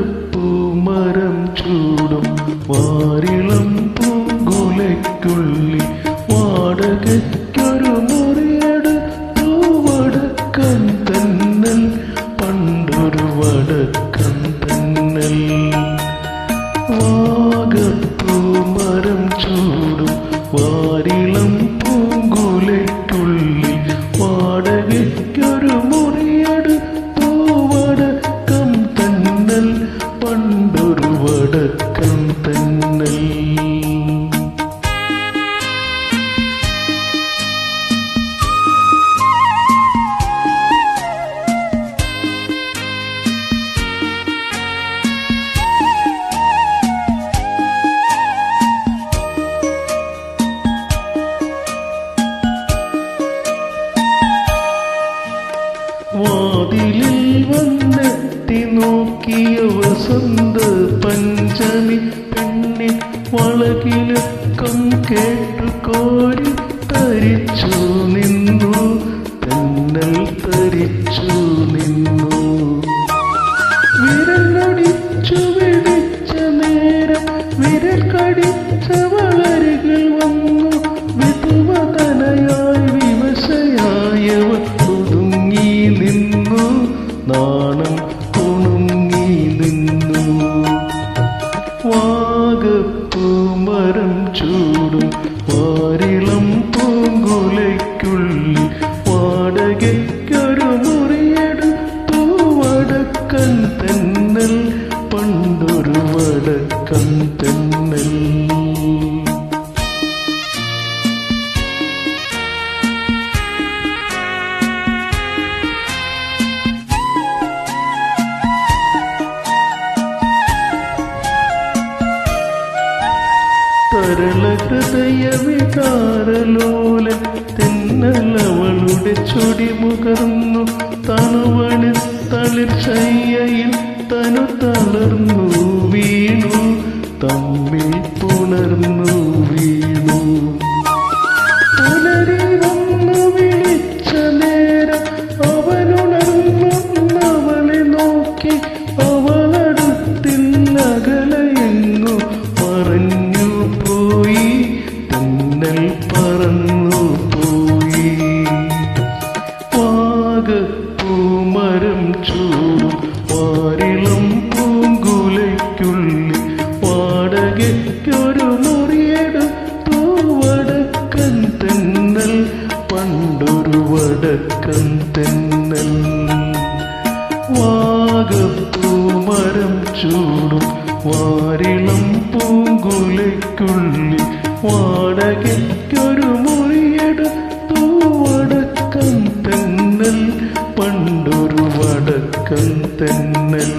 വാഗപ്പൂമരം ചൂടും വാരിളം പൂങ്കുലയ്ക്കുള്ളിൽ വാടകയ്ക്കൊരു മുറിയെടുത്തു വടക്കൻ തന്നൽ പണ്ടൊരു വടക്കൻ തന്നൽ. വാഗപ്പൂമരം ചൂടും വാരിളം പൂങ്കുലയ്ക്കുള്ളിൽ വാടകയ്ക്കൊരു മുറിയെടുത്തു വടക്കൻ തന്നൽ പണ്ടൊരു വടക്കൻ തന്നൽ. വാതിലിൽ വന്നെത്തി നോക്കിയ വസന്ത പഞ്ചമി പെണ്ണിൻ വളകിലക്കം കേട്ടു കോരി തരിച്ചു നിന്നു, തെന്നൽ തരിച്ചു നിന്നു. വിരലടിച്ചു പിടിച്ച നേരം വിരൽ കടിച്ച വളരുകൾ വന്നു, വിധുവതനയായി വിവശയായവർ ഒതുങ്ങി നിന്നു, നാണം കുണുങ്ങി നിന്നു. വാഗപ്പൂമരം ചൂടും വാരിളം പൂങ്കുലയ്ക്കുള്ളിൽ വാടകയ്ക്കൊരു മുറിയെടുത്തു വടക്കൻ തെന്നൽ പണ്ടൊരു വടക്കൻ തെന്നൽ. തരളഹൃദയ വികാരലോലൻ തെന്നലവളുടെ ചൊടിമുകർന്നു, തണുവണി തളിർച്ചയിൽ തനു തളർന്നു വീണു, തമ്മിൽ പുണർന്നു വീണു. പുലരി വന്നു വിളിച്ച നേരം അവനുണർന്നവളെ നോക്കി, അവളടുത്തില്ലകലയെങ്ങു പറഞ്ഞു പോയി, തെന്നൽ പറന്നു പോയി. വാഗപ്പൂമരം ചൂടും വാരിളം പൂങ്കുലയ്ക്കുള്ളിൽ വാടകയ്ക്കൊരു മുറിയെടുത്തു വടക്കൻ തെന്നൽ പണ്ടൊരു വടക്കൻ തെന്നൽ. വാഗപ്പൂമരം ചൂടും വാരിളം പൂങ്കുലയ്ക്കുള്ളിൽ വാടകയ്ക്കൊരു മുറിയെടുത്തു വടക്കൻ തെന്നൽ പണ്ടൊരു വടക്കൻ തെന്നൽ.